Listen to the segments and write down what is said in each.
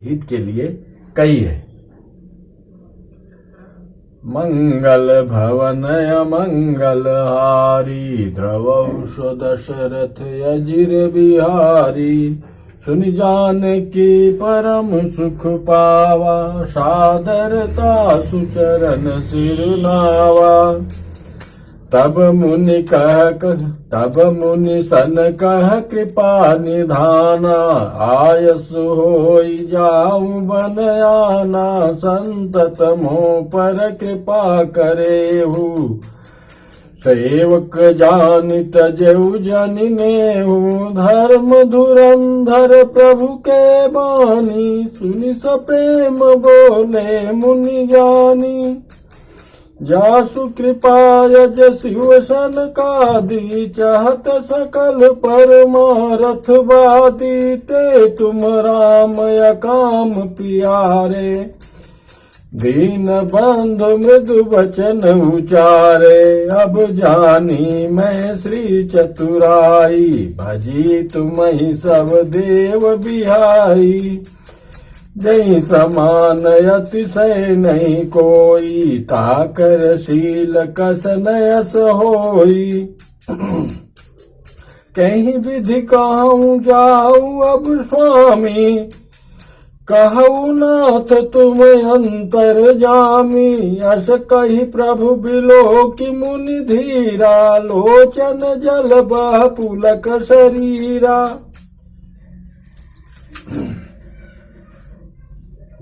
हित के लिए कही है। मंगल भवन अमंगल हारी, द्रवौष दशरथ अजिर बिहारी। सुन जान की परम सुख पावा, सादरता सुचरण सिरुनावा। तब मुनि सन कह कृपा निधाना, आयस होई जाऊं बन आना। संतत मोह पर कृपा करेहु, सेवक जानि तजेउ जनि नेहु। धर्म धुरंधर प्रभु के बानी, सुनि सप्रेम बोले मुनि ज्ञानी। जासु कृपा यज शिव सनकादि, चाहत सकल परमारथ वादी। ते तुम राम या काम पियारे, दीन बंधु मृदु वचन उचारे। अब जानी मैं श्री चतुराई, भजी तुम्हि सब देव बिहाई। जय समान अतिशय नहीं कोई, ताकर शील कस नयस होई। कहीं विधि कहूँ जाऊँ अब स्वामी, कहु नाथ तुम अंतर जामी। यश कही प्रभु बिलो की मुनि धीरा, लोचन जल बह पुलक शरीरा।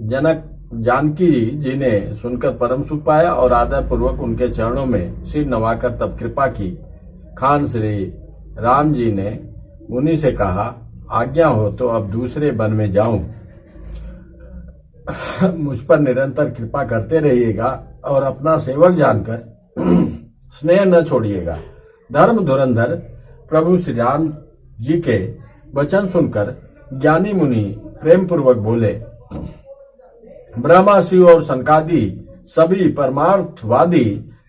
जनक जानकी जी ने सुनकर परम सुख पाया और आदर पूर्वक उनके चरणों में सिर नवाकर तब कृपा की। खान श्री राम जी ने मुनि से कहा, आज्ञा हो तो अब दूसरे वन में जाऊं। मुझ पर निरंतर कृपा करते रहिएगा और अपना सेवक जानकर स्नेह न छोड़िएगा। धर्म धुरंधर प्रभु श्री राम जी के वचन सुनकर ज्ञानी मुनि प्रेम पूर्वक बोले, ब्रह्मा शिव और सनकादि सभी परमार्थवादी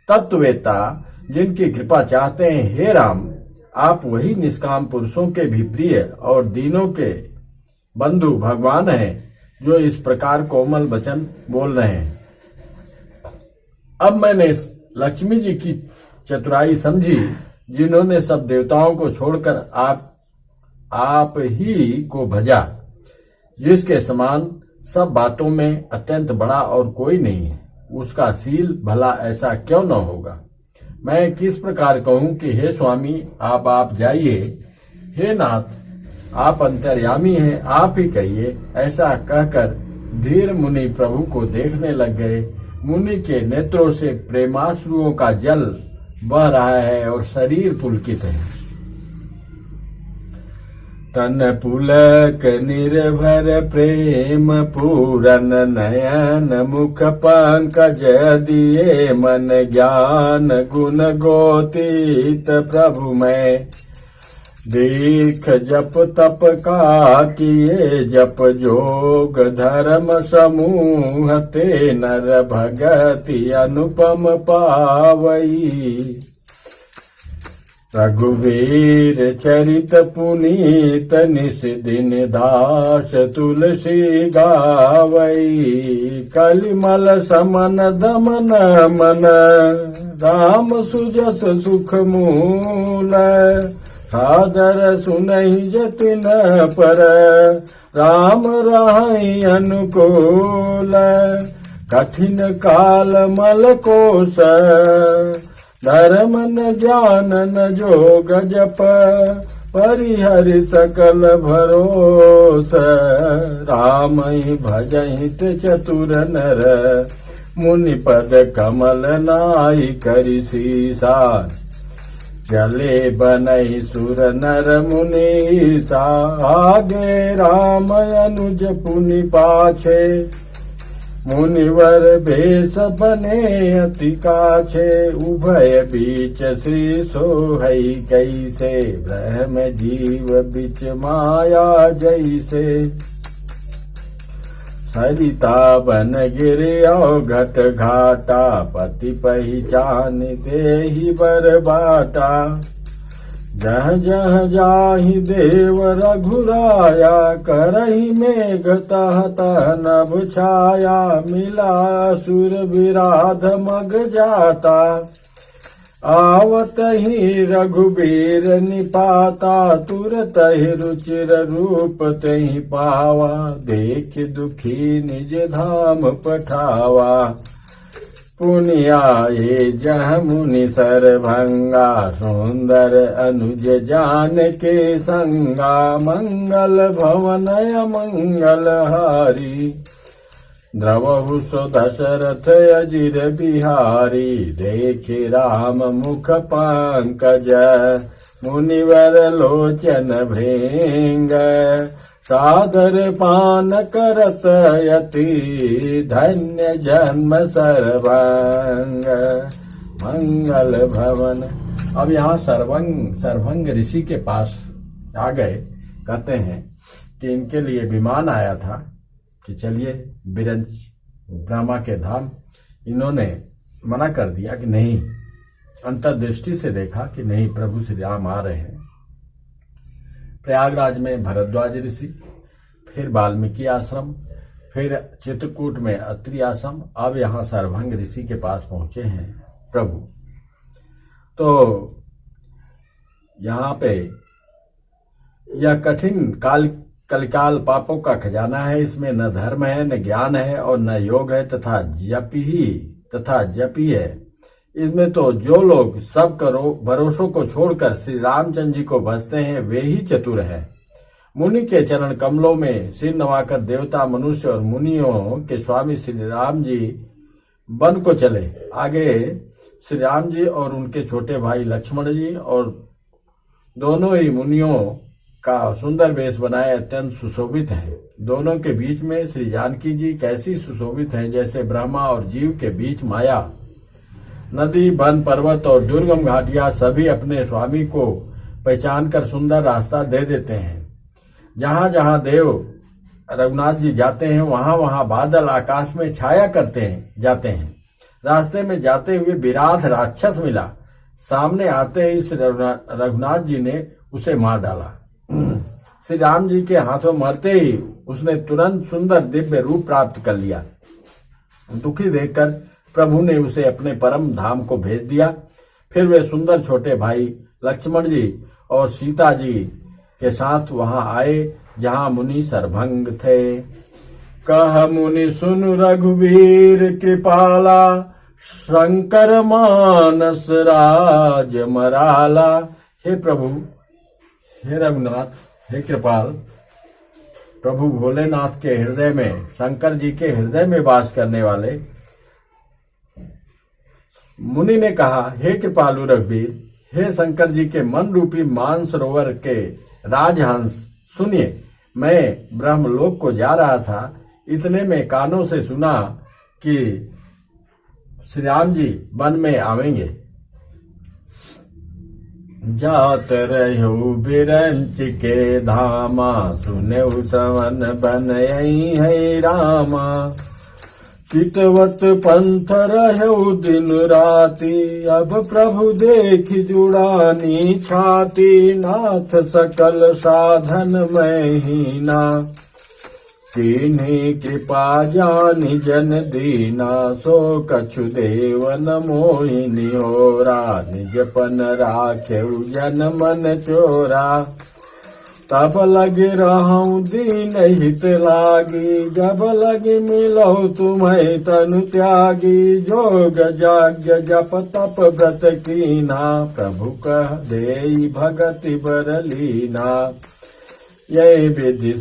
तत्ववेता जिनकी कृपा चाहते हैं, हे राम आप वही निष्काम पुरुषों के भी प्रिय और दीनों के बंधु भगवान हैं, जो इस प्रकार कोमल वचन बोल रहे हैं। अब मैंने लक्ष्मी जी की चतुराई समझी, जिन्होंने सब देवताओं को छोड़कर आप ही को भजा, जिसके समान सब बातों में अत्यंत बड़ा और कोई नहीं है। उसका शील भला ऐसा क्यों न होगा। मैं किस प्रकार कहूं कि हे स्वामी आप जाइए, हे नाथ आप अंतर्यामी हैं, आप ही कहिए। ऐसा कहकर धीर मुनि प्रभु को देखने लग गए। मुनि के नेत्रों से प्रेमाश्रुओं का जल बह रहा है और शरीर पुलकित है। तन पुलक निर्भर प्रेम पूरन, नयन मुख पंकज दिए मन। ज्ञान गुण गोतीत प्रभु मैं, देख जप तप का किए जप जोग। धर्म समूह ते नर भगति अनुपम पावई। रघुवीर चरित पुनीत निस दिन दास तुलसी गावई। कलिमल समन दमन मन, राम सुजस सुख मूल। सादर सुनहि जतिन पर, राम राहि अनुकूल। कठिन काल मल कोश, धर्म न ज्ञान न जोग जप। परिहरि सकल भरोस, राम ही भजहित चतुर नर। मुनि पद कमल नाई करि सीसा, चले बनहि सुर नर मुनीसा। आगे राम अनुज पुनि पाछे, मुनिवर भेष बने अति काछे। उभय बीच श्री सोहई कैसे, ब्रह्म जीव बिच माया जैसे। सरिता बन गिरियो घट घाटा, पति पहिचान देहि बर बाटा। जह जह जाहि देव रघुराया, करहि मेघ तह तह नभ छाया, मिला सुर विराध मग जाता, आवत ही रघुबीर निपाता, तुरत ही रुचिर रूप तहि पावा, देख दुखी निज धाम पठावा, पुनियाए जह मुनि सरभंगा, सुंदर अनुज जान के संगा, मंगल भवन मंगल हारी, द्रवहु सो दशरथ अजिर बिहारी, देखे राम मुख पंकज, मुनिवर लोचन भृंग, सादर पान करत यति, धन्य जन्म सर्वंग, मंगल भवन। अब यहाँ सर्वंग ऋषि के पास आ गए। कहते हैं कि इनके लिए विमान आया था कि चलिए बिरंज ब्रह्मा के धाम। इन्होंने मना कर दिया कि नहीं, अंतर्दृष्टि से देखा कि नहीं, प्रभु श्री राम आ रहे हैं। प्रयागराज में भरद्वाज ऋषि, फिर वाल्मीकि आश्रम, फिर चित्रकूट में अत्रि आश्रम, अब यहाँ सर्वंग ऋषि के पास पहुंचे हैं प्रभु। तो यहाँ पे यह कठिन कलिकाल पापों का खजाना है। इसमें न धर्म है, न ज्ञान है, और न योग है, तथा जपी है। इसमें तो जो लोग सब भरोसों को छोड़कर श्री रामचंद्र जी को भजते हैं, वे ही चतुर हैं। मुनि के चरण कमलों में सिर नवाकर देवता, मनुष्य और मुनियों के स्वामी श्री राम जी वन को चले। आगे श्री राम जी और उनके छोटे भाई लक्ष्मण जी और दोनों ही मुनियों का सुंदर वेश बनाए अत्यंत सुशोभित है। दोनों के बीच में श्री जानकी जी कैसी सुशोभित हैं, जैसे ब्रह्मा और जीव के बीच माया। नदी, वन, पर्वत और दुर्गम घाटियां सभी अपने स्वामी को पहचान कर सुंदर रास्ता दे देते हैं। जहां जहां देव रघुनाथ जी जाते हैं, वहां वहां बादल आकाश में छाया जाते हैं। रास्ते में जाते हुए विराध राक्षस मिला। सामने आते ही श्री रघुनाथ जी ने उसे मार डाला। श्री राम जी के हाथों मरते ही उसने तुरंत सुंदर दिव्य रूप प्राप्त कर लिया। दुखी देखकर प्रभु ने उसे अपने परम धाम को भेज दिया। फिर वे सुंदर छोटे भाई लक्ष्मण जी और सीता जी के साथ वहां आए जहां मुनि सर्वंग थे। कह मुनि सुन रघुवीर कृपाला, शंकर मानस राज मराला। हे प्रभु, हे रघुनाथ, हे कृपाल, प्रभु भोलेनाथ के हृदय में, शंकर जी के हृदय में वास करने वाले मुनि ने कहा, हे कृपालु रघुवीर, हे शंकर जी के मन रूपी मानसरोवर के राजहंस, सुनिए, मैं ब्रह्मलोक को जा रहा था। इतने में कानों से सुना कि श्री राम जी वन में आवेंगे। जात रहो बिरंच के धामा, सुने सवन बन यही है रामा। चितवत पंथ रहो दिन राति, अब प्रभु देख जुड़ानी छाती। नाथ सकल साधन में हीना, तिन्हीं कृपा जानि जन दीना। सो कछु देव न मोहिनी होरा, निजपन राखेउ जन मन चोरा। तब लगे रहूं दीन हित लागी, जब लगे मिलो तुम्हें तनु त्यागी। जोग जाग्य जप तप व्रत कीना, प्रभु कह देई भगति बरलीना। यही विधि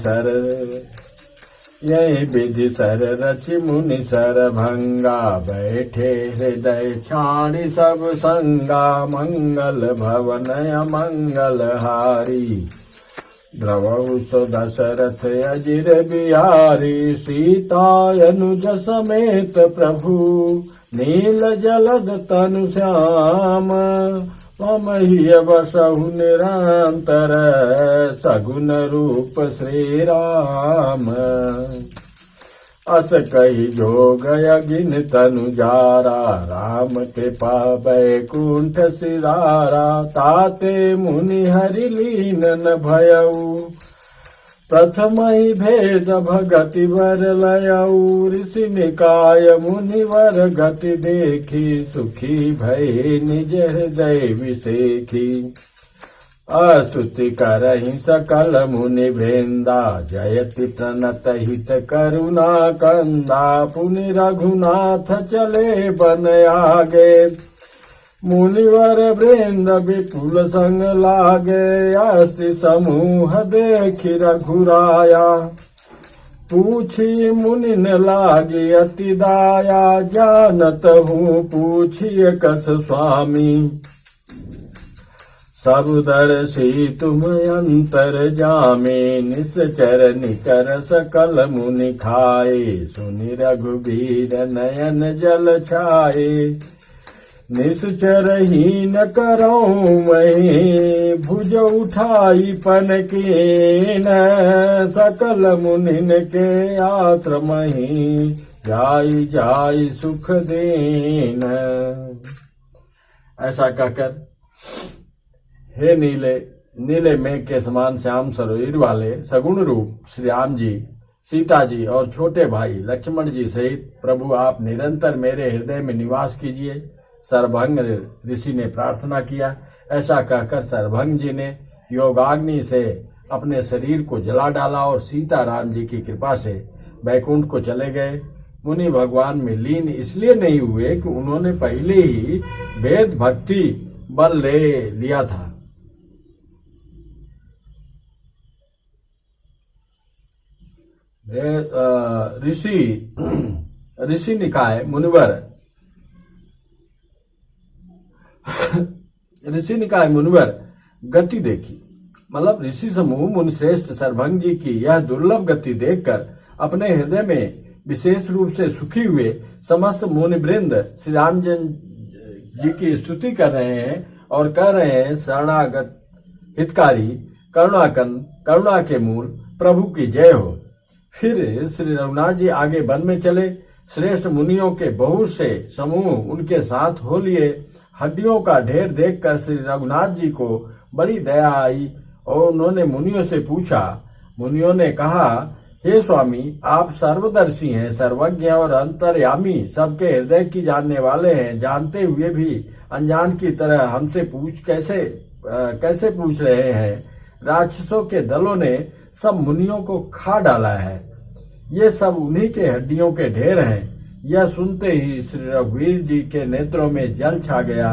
सर रचि मुनि सरभंगा, बैठे हृदय छाणी सब संगा। मंगल भवन मंगल हारी, द्रवहु सो दशरथ अजिर बिहारी। सीता अनुज समेत प्रभु, नील जलद तनु श्याम। मम ही बसहु निरंतर, सगुन रूप श्री राम। अस कही जोग अगिन तनु जारा, राम के पाबै कुंठ सिरारा। ताते मुनि हरि लीन न भयऊ, प्रथम ही भेद भगति वर लयऊ। ऋषि निकाय मुनिवर गति देखी, सुखी भय निज हृदय विसेखी। अस्तुति करहि सकल मुनि वृंदा, जयति प्रणत हित करुणा कंदा। पुनि रघुनाथ चले बन आगे, मुनिवर वृंद विपुल संग लागे। अस्ति समूह देखि रघुराया, पूछी मुनि न लागी अति दाया। जानत हूँ पूछिए कस स्वामी, सब दर्शी तुम अंतर जामे। निश्चर निकर सकल मुनि खाए, सुनि रघुबीर नयन जल छाए। निश्चर ही न करऊँ मैं, भुज उठाई पन कीन। सकल मुनिन के आश्रम ही, जाई जाई सुख दीन। ऐसा कहकर हे नीले नीले मेघ के समान श्याम सरोवर वाले सगुण रूप श्री राम जी, सीता जी और छोटे भाई लक्ष्मण जी सहित प्रभु आप निरंतर मेरे हृदय में निवास कीजिए। सर्वभंग ऋषि ने प्रार्थना किया। ऐसा कहकर सर्वभंग जी ने योगाग्नि से अपने शरीर को जला डाला और सीता राम जी की कृपा से बैकुंठ को चले गए। मुनि भगवान में लीन इसलिए नहीं हुए कि उन्होंने पहले ही वेद भक्ति बल ले लिया था। ऋषि निकाय मुनिवर गति देखी, मतलब ऋषि समूह मुनिश्रेष्ठ सर्वभंग जी की यह दुर्लभ गति देखकर अपने हृदय में विशेष रूप से सुखी हुए। समस्त मुनिवृंद श्री राम जी की स्तुति कर रहे हैं और कह रहे हैं, शरणागत हितकारी करुणा के मूल प्रभु की जय हो। फिर श्री रघुनाथ जी आगे वन में चले। श्रेष्ठ मुनियों के बहुत से समूह उनके साथ हो लिए। हड्डियों का ढेर देखकर श्री रघुनाथ जी को बड़ी दया आई और उन्होंने मुनियों से पूछा। मुनियों ने कहा, हे स्वामी, आप सर्वदर्शी हैं, सर्वज्ञ और अंतर्यामी, सबके हृदय की जानने वाले हैं। जानते हुए भी अनजान की तरह हमसे कैसे पूछ रहे हैं। राक्षसों के दलों ने सब मुनियों को खा डाला है। ये सब उन्हीं के हड्डियों के ढेर हैं। यह सुनते ही श्री रघुवीर जी के नेत्रों में जल छा गया।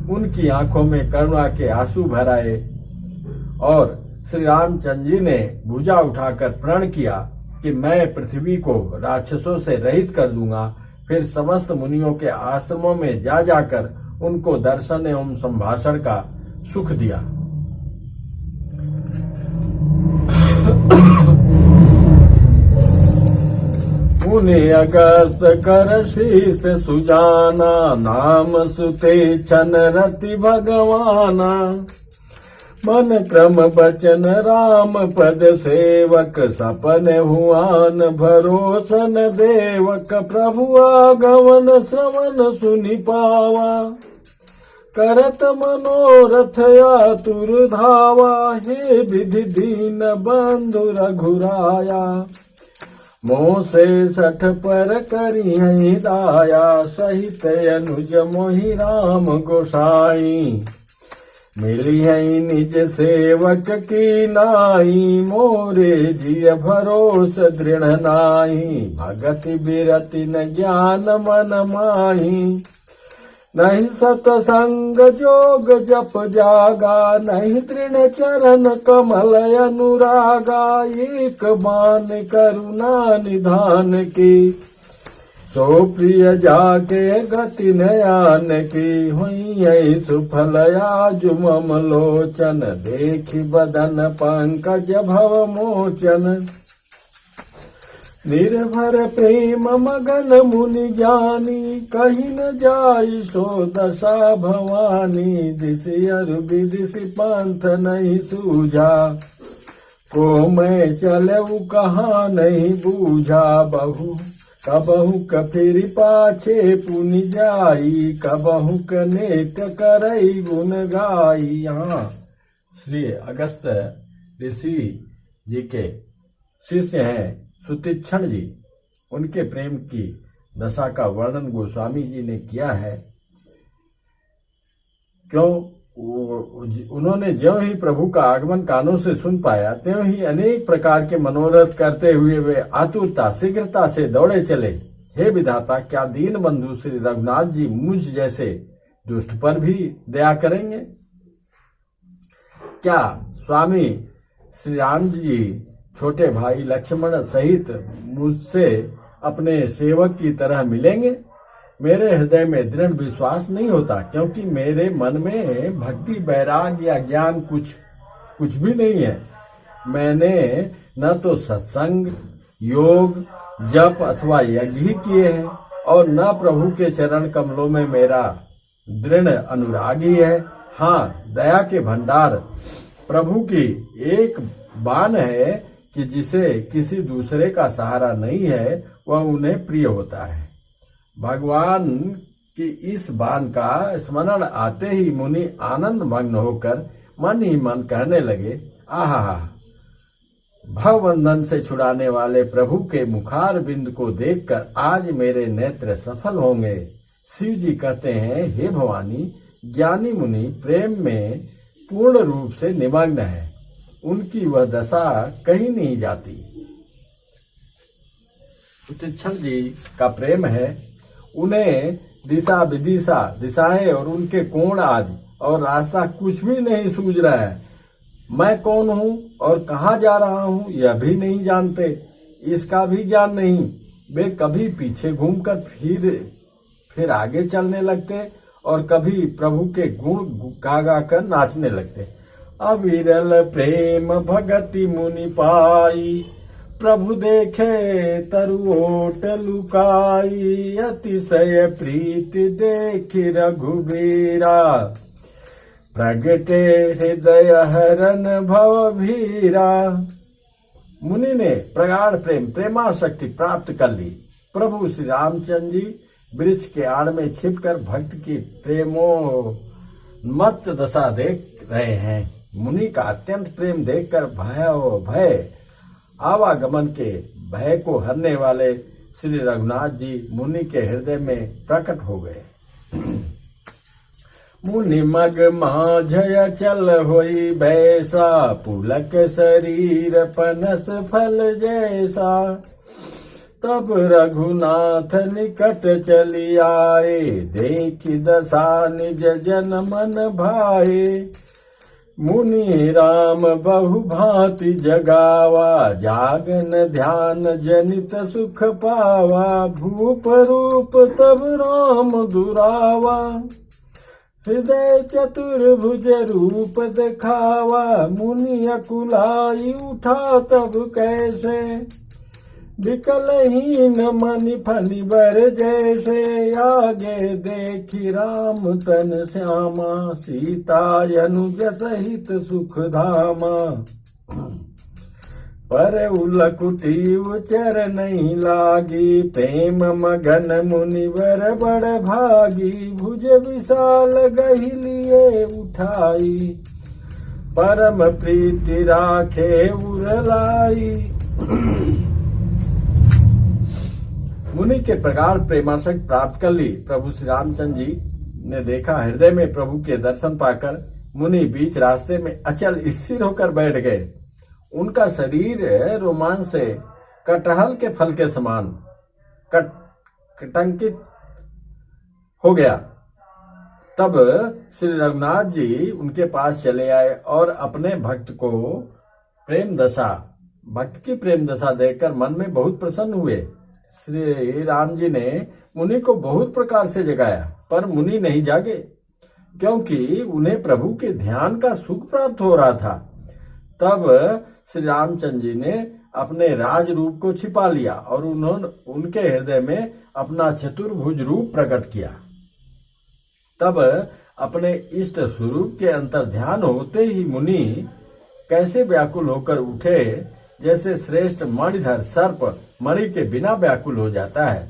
उनकी आंखों में करुणा के आंसू भर आए और श्री रामचंद्र जी ने भुजा उठाकर प्रण किया कि मैं पृथ्वी को राक्षसों से रहित कर दूंगा। फिर समस्त मुनियों के आश्रमों में जाकर उनको दर्शन एवं संभाषण का सुख दिया। मुनि अगस्त कर शीस सुजाना, नाम सुते छन रति भगवाना। मन क्रम बचन राम पद सेवक, सपन हुआन भरोसन देवक। प्रभु आगमन श्रवण सुनि पावा, करत मनोरथ आतुर धावा। हे विधि दीन बंधु रघुराया, मोह से सठ पर करिहि दाया। सहित अनुज मोहि राम गोसाई, मिली है निज सेवक की नाई। मोरे जिय भरोस दृढ़ नाई, भगति बिरति न ज्ञान मन माही। नहीं सतसंग जोग जप जागा, नहीं तृण चरण कमल अनुरागा। एक बान करुणा निधान की, सो प्रिय जाके गति नयान की। हुई सुफल आजु मम लोचन, देखि बदन पंकज भव मोचन। निर्भर प्रेम मगन मुनि ज्ञानी, कहीं न जाई सो दशा भवानी। दिशि अरु विदिशि पंथ नहीं सूझा, को मैं चलऊ कहाँ नहीं बूझा बहू, कबहू कफिर पाछे पुनि जाई, कबहू कनेक करई गुण गाई। यहाँ श्री अगस्त ऋषि जी के शिष्य हैं सुतीक्षण जी, उनके प्रेम की दशा का वर्णन गोस्वामी जी ने किया है। क्यों? उन्होंने ज्यों ही प्रभु का आगमन कानों से सुन पाया, त्यों ही अनेक प्रकार के मनोरथ करते हुए वे आतुरता शीघ्रता से दौड़े चले। हे विधाता, क्या दीन बंधु श्री रघुनाथ जी मुझ जैसे दुष्ट पर भी दया करेंगे? क्या स्वामी श्री राम जी छोटे भाई लक्ष्मण सहित मुझसे अपने सेवक की तरह मिलेंगे? मेरे हृदय में दृढ़ विश्वास नहीं होता, क्योंकि मेरे मन में भक्ति वैराग्य या ज्ञान कुछ भी नहीं है। मैंने न तो सत्संग योग जप अथवा यज्ञ ही किए हैं, और न प्रभु के चरण कमलों में मेरा दृढ़ अनुराग ही है। हाँ, दया के भंडार प्रभु की एक बान है कि जिसे किसी दूसरे का सहारा नहीं है, वह उन्हें प्रिय होता है। भगवान की इस बान का स्मरण आते ही मुनि आनंद मग्न होकर मन ही मन कहने लगे, आहा, भवबंधन से छुड़ाने वाले प्रभु के मुखार बिंद को देखकर आज मेरे नेत्र सफल होंगे। शिव जी कहते हैं, हे भवानी, ज्ञानी मुनि प्रेम में पूर्ण रूप से निमग्न है, उनकी वह दशा कहीं नहीं जाती। सुतीक्षण जी का प्रेम है, उन्हें दिशा विदिशा दिशाएं और उनके कोण आदि और रास्ता कुछ भी नहीं सूझ रहा है। मैं कौन हूँ और कहाँ जा रहा हूँ यह भी नहीं जानते, इसका भी ज्ञान नहीं। वे कभी पीछे घूमकर फिर आगे चलने लगते और कभी प्रभु के गुण गा गा कर नाचने लगते। अविरल प्रेम भगति मुनि पाई, प्रभु देखे तरुओट लुकाई, अतिशय प्रीति देखि रघुबीरा, प्रगटे हृदय हरन भव भीरा। मुनि ने प्रगाढ़ प्रेमाशक्ति प्राप्त कर ली। प्रभु श्री रामचंद्र जी वृक्ष के आड़ में छिपकर भक्त की प्रेमोन्मत्त दशा देख रहे हैं। मुनि का अत्यंत प्रेम देखकर भय आवागमन के भय को हरने वाले श्री रघुनाथ जी मुनि के हृदय में प्रकट हो गए। मुनि मग माझ चल होई बैसा, पुलक शरीर पनस फल जैसा, तब रघुनाथ निकट चली आए, देखि दशा निज जन मन भाए। मुनि राम बहु भांति जगावा, जागन ध्यान जनित सुख पावा, भूप रूप तब राम दुरावा, हृदय चतुर्भुज रूप दिखावा। मुनि अकुलाई उठा तब कैसे, विकलहीन मनि फनि बर जैसे, आगे देखी राम तन श्यामा, सीता अनुज सहित सुख धामा। पर उलकुटी उचर नहीं लागी, प्रेम मगन मुनिवर बड़ भागी, भुज विशाल गहि लिए उठाई, परम प्रीति राखे उरलाई। मुनि के प्रगाढ़ प्रेमाशक्ति प्राप्त कर ली। प्रभु श्री रामचंद्र जी ने देखा, हृदय में प्रभु के दर्शन पाकर मुनि बीच रास्ते में अचल स्थिर होकर बैठ गए। उनका शरीर रोमांच से कटहल के फल के समान कटंकित हो गया। तब श्री रघुनाथ जी उनके पास चले आए और अपने भक्त की प्रेम दशा देखकर मन में बहुत प्रसन्न हुए। श्री राम जी ने मुनि को बहुत प्रकार से जगाया, पर मुनि नहीं जागे, क्योंकि उन्हें प्रभु के ध्यान का सुख प्राप्त हो रहा था। तब श्री रामचंद्र जी ने अपने राज रूप को छिपा लिया और उनके हृदय में अपना चतुर्भुज रूप प्रकट किया। तब अपने इष्ट स्वरूप के अंतर ध्यान होते ही मुनि कैसे व्याकुल होकर उठे, जैसे श्रेष्ठ मणिधर सर्प मणि के बिना व्याकुल हो जाता है।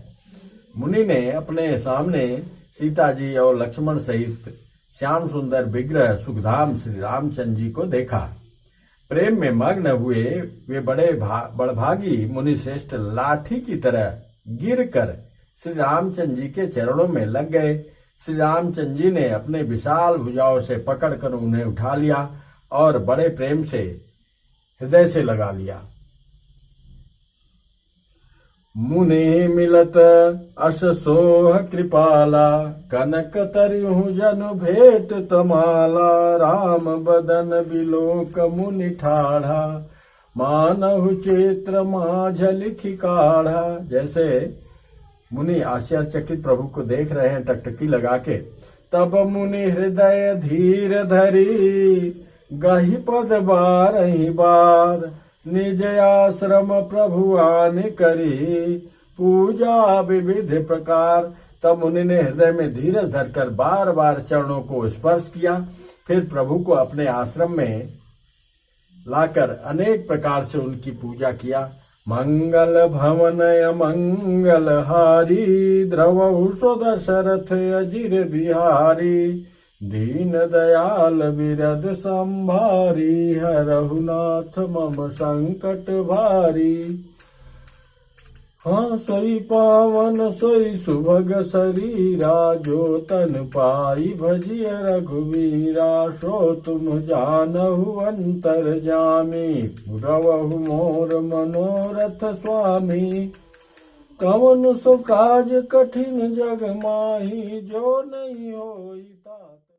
मुनि ने अपने सामने सीता जी और लक्ष्मण सहित श्याम सुंदर विग्रह सुखधाम श्री रामचंद्र जी को देखा। प्रेम में मग्न हुए वे बड़भागी मुनि श्रेष्ठ लाठी की तरह गिरकर श्री रामचंद्र जी के चरणों में लग गए। श्री रामचंद्र जी ने अपने विशाल भुजाओं से पकड़कर उन्हें उठा लिया और बड़े प्रेम से हृदय से लगा लिया। मुनि मिलत अस सोह कृपाला, कनक तरिहु जनु भेट तमाला। राम बदन बिलोक मुनि ठाढ़ा, मानहु चित्र माझ लिखि काढ़ा। जैसे मुनि आश्चर्यचकित प्रभु को देख रहे हैं टकटकी लगा के, तब मुनि हृदय धीर धरी, गहि पद बारहि बार। निज आश्रम प्रभु आन करी, पूजा विविध प्रकार। तब मुनि ने हृदय में धीरज धरकर बार बार चरणों को स्पर्श किया, फिर प्रभु को अपने आश्रम में लाकर अनेक प्रकार से उनकी पूजा किया। मंगल भवन अमंगल हारी, द्रवहु सो दशरथ अजिर बिहारी। दीन दयाल बिरद संभारी, हरहु नाथ मम संकट भारी। हाँ सोई पावन सोई सुभग शरीरा, जो तन पाई भजिय रघुवीरा। सो तुम जानहु अंतरजामी, पुरवहु मोर मनोरथ स्वामी। कवन सो काज कठिन जग माही, जो नहीं होई ता